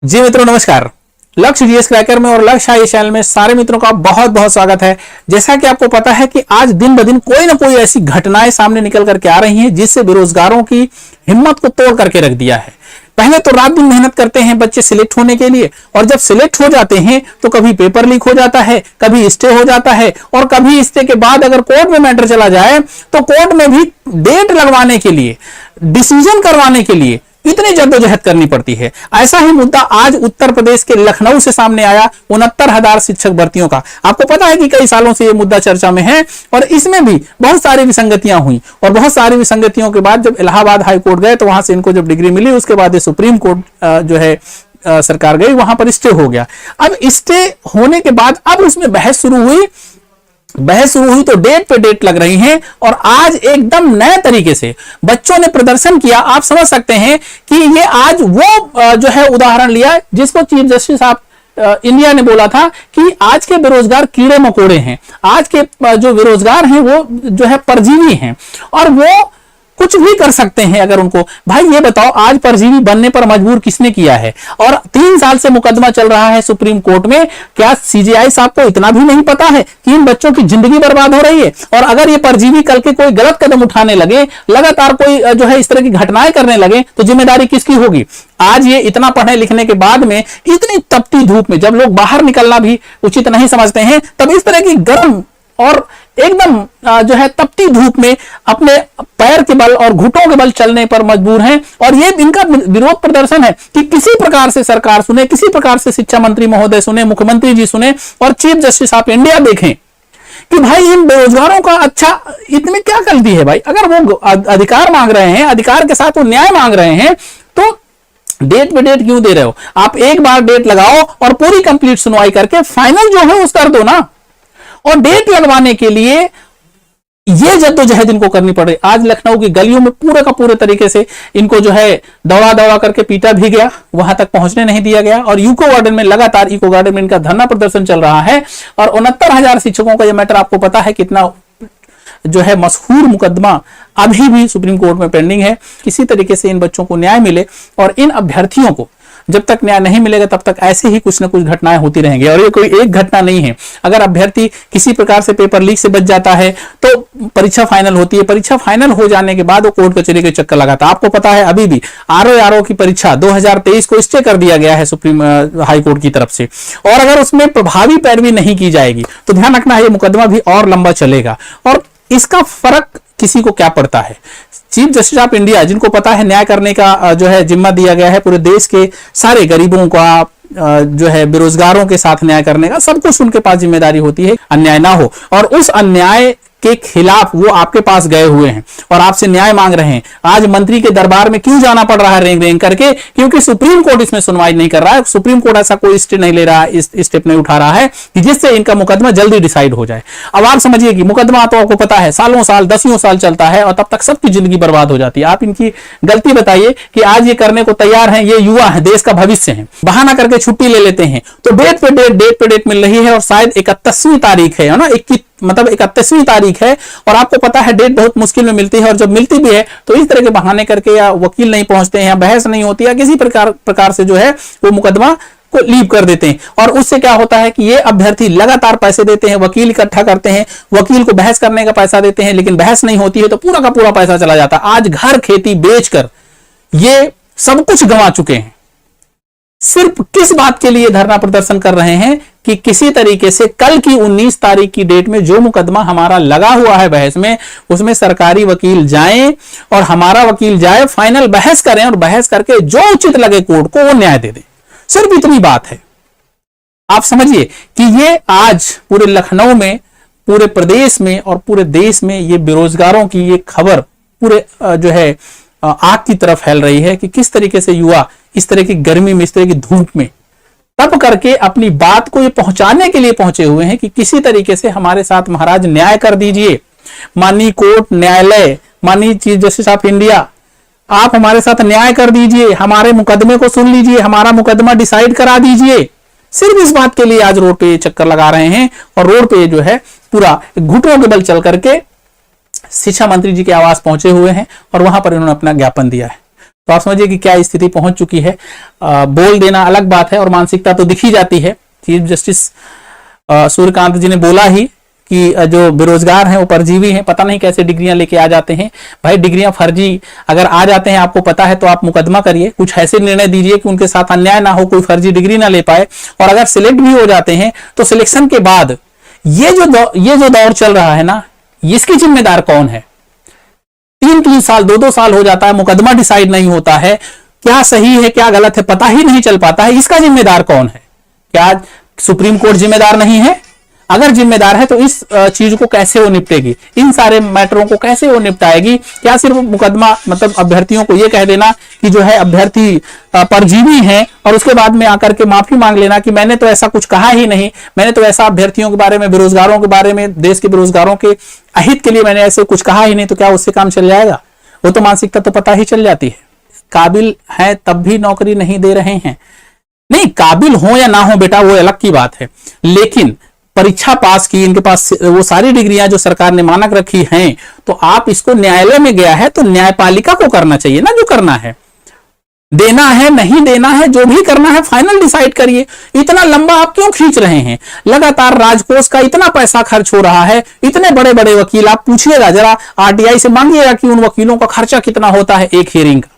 जी मित्रों नमस्कार। लक्ष्य जीएस क्रैकर में और लक्ष्य आई चैनल में सारे मित्रों का बहुत बहुत स्वागत है। जैसा कि आपको पता है कि आज दिन ब दिन कोई ना कोई ऐसी घटनाएं सामने निकल करके आ रही हैं जिससे बेरोजगारों की हिम्मत को तोड़ करके रख दिया है। पहले तो रात दिन मेहनत करते हैं बच्चे सिलेक्ट होने के लिए, और जब सिलेक्ट हो जाते हैं तो कभी पेपर लीक हो जाता है, कभी स्टे हो जाता है, और कभी स्टे के बाद अगर कोर्ट में मैटर चला जाए तो कोर्ट में भी डेट लगवाने के लिए, डिसीजन करवाने के लिए इतनी जद्दोजहद करनी पड़ती है। ऐसा ही मुद्दा आज उत्तर प्रदेश के लखनऊ से सामने आया 69,000 शिक्षक भर्तियों का। आपको पता है कि कई सालों से यह मुद्दा चर्चा में है और इसमें भी बहुत सारी विसंगतियां हुई, और बहुत सारी विसंगतियों के बाद जब इलाहाबाद हाई कोर्ट गए तो वहां से इनको जब डिग्री मिली, उसके बाद सुप्रीम कोर्ट जो है सरकार गई, वहां पर स्टे हो गया। अब स्टे होने के बाद अब उसमें बहस शुरू हुई तो डेट पे डेट लग रही हैं, और आज एकदम नए तरीके से बच्चों ने प्रदर्शन किया। आप समझ सकते हैं कि ये आज वो जो है उदाहरण लिया जिसको चीफ जस्टिस ऑफ इंडिया ने बोला था कि आज के बेरोजगार कीड़े मकोड़े हैं, आज के जो बेरोजगार हैं वो जो है परजीवी हैं, और वो कुछ भी कर सकते हैं अगर उनको। भाई ये बताओ, आज परजीवी बनने पर मजबूर किसने किया है? और 3 साल से मुकदमा चल रहा है सुप्रीम कोर्ट में। क्या सीजेआई साहब को इतना भी नहीं पता है कि इन बच्चों की जिंदगी बर्बाद हो रही है? और अगर ये परजीवी कल के कोई गलत कदम उठाने लगे, लगातार कोई जो है इस तरह की घटनाएं करने लगे, तो जिम्मेदारी किसकी होगी? आज ये इतना पढ़ने लिखने के बाद में इतनी तपती धूप में जब लोग बाहर निकलना भी उचित नहीं समझते हैं, तब इस तरह की गर्म और एकदम जो है तपती धूप में अपने पैर के बल और घुटनों के बल चलने पर मजबूर हैं। और ये इनका विरोध प्रदर्शन है कि किसी प्रकार से सरकार सुने, किसी प्रकार से शिक्षा मंत्री महोदय सुने, मुख्यमंत्री जी सुने, और चीफ जस्टिस ऑफ इंडिया देखें कि भाई इन बेरोजगारों का अच्छा इतनी क्या गलती है? भाई अगर वो अधिकार मांग रहे हैं, अधिकार के साथ वो न्याय मांग रहे हैं, तो डेट पे डेट क्यों दे रहे हो? आप एक बार डेट लगाओ और पूरी कंप्लीट सुनवाई करके फाइनल जो है उस कर दो ना। और डेट लगवाने के लिए ये जद्दोजहद इनको करनी पड़ रही। आज लखनऊ की गलियों में पूरे का पूरे तरीके से इनको जो है दौड़ा दौड़ा करके पीटा भी गया, वहां तक पहुंचने नहीं दिया गया, और यूको गार्डन में लगातार इको गार्डन में इनका धरना प्रदर्शन चल रहा है। और 69,000 शिक्षकों का यह मैटर आपको पता है कितना जो है मशहूर मुकदमा अभी भी सुप्रीम कोर्ट में पेंडिंग है। किसी तरीके से इन बच्चों को न्याय मिले, और इन अभ्यर्थियों को जब तक न्याय नहीं मिलेगा तब तक ऐसे ही कुछ ना कुछ घटनाएं होती रहेंगी। और ये कोई एक घटना नहीं है। अगर अभ्यर्थी किसी प्रकार से पेपर लीक से बच जाता है तो परीक्षा फाइनल होती है, परीक्षा फाइनल हो जाने के बाद वो कोर्ट कचहरी के चक्कर लगाता है। आपको पता है अभी भी आरओ की परीक्षा 2023 को स्टे कर दिया गया है सुप्रीम हाई कोर्ट की तरफ से, और अगर उसमें प्रभावी पैरवी नहीं की जाएगी तो ध्यान रखना है ये मुकदमा भी और लंबा चलेगा। और इसका फर्क किसी को क्या पड़ता है? चीफ जस्टिस ऑफ इंडिया जिनको पता है न्याय करने का जो है जिम्मा दिया गया है, पूरे देश के सारे गरीबों का जो है बेरोजगारों के साथ न्याय करने का, सब कुछ उनके पास जिम्मेदारी होती है, अन्याय ना हो। और उस अन्याय के खिलाफ वो आपके पास गए हुए हैं और आपसे न्याय मांग रहे हैं। आज मंत्री के दरबार में क्यों जाना पड़ रहा है रेंग रेंग करके? क्योंकि सुप्रीम कोर्ट इसमें सुनवाई नहीं कर रहा है। सुप्रीम कोर्ट ऐसा कोई स्टेप नहीं ले रहा है, इस स्टेप नहीं उठा रहा है कि जिससे इनका मुकदमा जल्दी डिसाइड हो जाए। अब आप समझिए कि मुकदमा तो आपको पता है सालों साल 10 साल चलता है, और तब तक सबकी जिंदगी बर्बाद हो जाती है। आप इनकी गलती बताइए कि आज ये करने को तैयार हैं। ये युवा है, देश का भविष्य है, बहाना करके छुट्टी ले लेते हैं। तो डेट पे डेट मिल रही है, और शायद 31वीं तारीख है ना, 31वीं तारीख है, और आपको पता है डेट बहुत मुश्किल में मिलती है। और जब मिलती भी है तो इस तरह के बहाने करके, या वकील नहीं पहुंचते हैं, या बहस नहीं होती, या किसी प्रकार से जो है वो मुकदमा को लीव कर देते हैं। और उससे क्या होता है कि ये अभ्यर्थी लगातार पैसे देते हैं, वकील इकट्ठा करते हैं, वकील को बहस करने का पैसा देते हैं, लेकिन बहस नहीं होती है तो पूरा का पूरा पैसा चला जाता है। आज घर खेती बेचकर ये सब कुछ गंवा चुके हैं। सिर्फ किस बात के लिए धरना प्रदर्शन कर रहे हैं कि किसी तरीके से कल की 19 तारीख की डेट में जो मुकदमा हमारा लगा हुआ है बहस में, उसमें सरकारी वकील जाएं और हमारा वकील जाए, फाइनल बहस करें, और बहस करके जो उचित लगे कोर्ट को वो न्याय दे दे। सिर्फ इतनी बात है। आप समझिए कि ये आज पूरे लखनऊ में, पूरे प्रदेश में और पूरे देश में ये बेरोजगारों की ये खबर पूरे जो है आग की तरफ फैल रही है कि किस तरीके से युवा इस तरह की गर्मी में, इस तरह की धूप में तप करके अपनी बात को ये पहुंचाने के लिए पहुंचे हुए हैं कि किसी तरीके से हमारे साथ महाराज न्याय कर दीजिए। माननीय कोर्ट, न्यायालय, माननीय चीफ जस्टिस ऑफ इंडिया, आप हमारे साथ न्याय कर दीजिए, हमारे मुकदमे को सुन लीजिए, हमारा मुकदमा डिसाइड करा दीजिए। सिर्फ इस बात के लिए आज रोड पे चक्कर लगा रहे हैं, और रोड पे जो है पूरा घुटनों के बल चल करके शिक्षा मंत्री जी के आवास पहुंचे हुए हैं, और वहां पर इन्होंने अपना ज्ञापन दिया है। तो आप समझिए कि क्या स्थिति पहुंच चुकी है। बोल देना अलग बात है और मानसिकता तो दिख ही जाती है। चीफ जस्टिस सूर्यकांत जी ने बोला ही कि जो बेरोजगार हैं वो परजीवी हैं, पता नहीं कैसे डिग्रियां लेके आ जाते हैं। भाई डिग्रियां फर्जी अगर आ जाते हैं आपको पता है तो आप मुकदमा करिए, कुछ ऐसे निर्णय दीजिए कि उनके साथ अन्याय ना हो, कोई फर्जी डिग्री ना ले पाए। और अगर सिलेक्ट भी हो जाते हैं तो सिलेक्शन के बाद ये जो दौर चल रहा है ना, इसकी जिम्मेदार कौन है? 3-3 साल 2-2 साल हो जाता है, मुकदमा डिसाइड नहीं होता है, क्या सही है क्या गलत है पता ही नहीं चल पाता है। इसका जिम्मेदार कौन है? क्या सुप्रीम कोर्ट जिम्मेदार नहीं है? अगर जिम्मेदार है तो इस चीज को कैसे वो निपटेगी, इन सारे मैटरों को कैसे वो निपटाएगी? क्या सिर्फ मुकदमा मतलब अभ्यर्थियों को ये कह देना कि जो है अभ्यर्थी परजीवी हैं और उसके बाद में आकर के माफी मांग लेना कि मैंने तो ऐसा कुछ कहा ही नहीं, मैंने तो ऐसा अभ्यर्थियों के बारे में, बेरोजगारों के बारे में, देश के बेरोजगारों के अहित के लिए मैंने ऐसे कुछ कहा ही नहीं, तो क्या उससे काम चल जाएगा? वो तो मानसिकता तो पता ही चल जाती है। काबिल है तब भी नौकरी नहीं दे रहे हैं। नहीं, काबिल हो या ना हो बेटा वो अलग की बात है, लेकिन परीक्षा पास की, इनके पास वो सारी डिग्रियां जो सरकार ने मानक रखी हैं, तो आप इसको न्यायालय में गया है तो न्यायपालिका को करना चाहिए ना, जो करना है। देना है नहीं देना है, जो भी करना है फाइनल डिसाइड करिए। इतना लंबा आप क्यों खींच रहे हैं? लगातार राजकोष का इतना पैसा खर्च हो रहा है, इतने बड़े बड़े वकील, आप पूछिएगा जरा आरटीआई से मांगिएगा कि उन वकीलों का खर्चा कितना होता है एक हियरिंग का।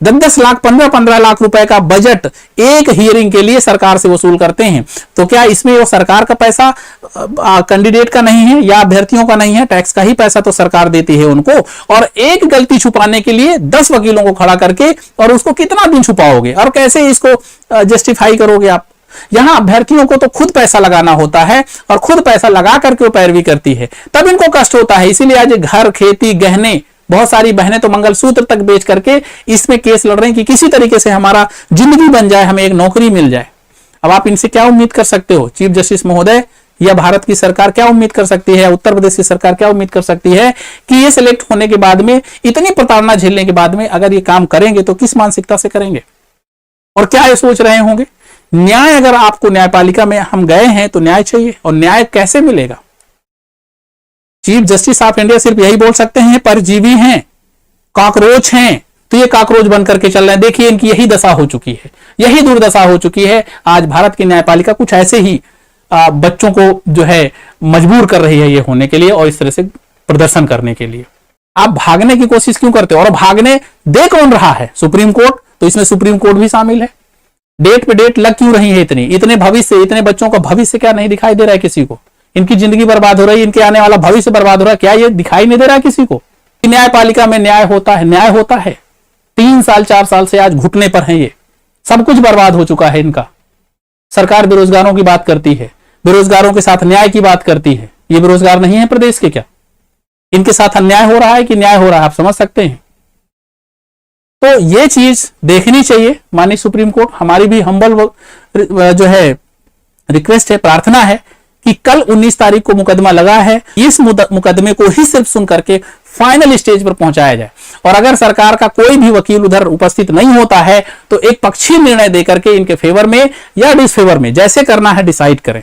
10-10 लाख 15-15 लाख रुपए का बजट एक हियरिंग के लिए सरकार से वसूल करते हैं। तो क्या इसमें वो सरकार का पैसा कैंडिडेट का नहीं है या अभ्यर्थियों का नहीं है? टैक्स का ही पैसा तो सरकार देती है उनको। और एक गलती छुपाने के लिए 10 वकीलों को खड़ा करके, और उसको कितना दिन छुपाओगे और कैसे इसको जस्टिफाई करोगे आप? यहां अभ्यर्थियों को तो खुद पैसा लगाना होता है और खुद पैसा लगा करके वो पैरवी करती है, तब इनको कष्ट होता है। इसीलिए आज घर, खेती, गहने, बहुत सारी बहनें तो मंगलसूत्र तक बेच करके इसमें केस लड़ रहे हैं कि किसी तरीके से हमारा जिंदगी बन जाए, हमें एक नौकरी मिल जाए। अब आप इनसे क्या उम्मीद कर सकते हो? चीफ जस्टिस महोदय या भारत की सरकार क्या उम्मीद कर सकती है, उत्तर प्रदेश की सरकार क्या उम्मीद कर सकती है कि ये सिलेक्ट होने के बाद में, इतनी प्रताड़ना झेलने के बाद में अगर ये काम करेंगे तो किस मानसिकता से करेंगे और क्या ये सोच रहे होंगे? न्याय, अगर आपको न्यायपालिका में हम गए हैं तो न्याय चाहिए, और न्याय कैसे मिलेगा? चीफ जस्टिस ऑफ इंडिया सिर्फ यही बोल सकते हैं परजीवी हैं, कॉकरोच हैं, तो ये कॉकरोच बन करके चल रहे हैं। देखिए इनकी यही दशा हो चुकी है, यही दुर्दशा हो चुकी है। आज भारत की न्यायपालिका कुछ ऐसे ही बच्चों को जो है मजबूर कर रही है ये होने के लिए और इस तरह से प्रदर्शन करने के लिए। आप भागने की कोशिश क्यों करते हो? और भागने दे कौन रहा है? Supreme court. तो इसमें सुप्रीम कोर्ट भी शामिल है। डेट पे डेट लग क्यों रही है इतने भविष्य, इतने बच्चों का भविष्य क्या नहीं दिखाई दे रहा है किसी को? इनकी जिंदगी बर्बाद हो रही है, इनके आने वाला भविष्य बर्बाद हो रहा है, क्या ये दिखाई नहीं दे रहा है किसी को? न्यायपालिका में न्याय होता है, न्याय होता है। 3 साल 4 साल से आज घुटने पर हैं ये, सब कुछ बर्बाद हो चुका है इनका। सरकार बेरोजगारों की बात करती है, बेरोजगारों के साथ न्याय की बात करती है। ये बेरोजगार नहीं है प्रदेश के क्या? इनके साथ अन्याय हो रहा है कि न्याय हो रहा है? आप समझ सकते हैं। तो ये चीज देखनी चाहिए माननीय सुप्रीम कोर्ट। हमारी भी हम्बल जो है रिक्वेस्ट है, प्रार्थना है कि कल 19 तारीख को मुकदमा लगा है, इस मुकदमे को ही सिर्फ सुन करके फाइनल स्टेज पर पहुंचाया जाए। और अगर सरकार का कोई भी वकील उधर उपस्थित नहीं होता है तो एक पक्षीय निर्णय देकर के इनके फेवर में या डिसफेवर में जैसे करना है डिसाइड करें।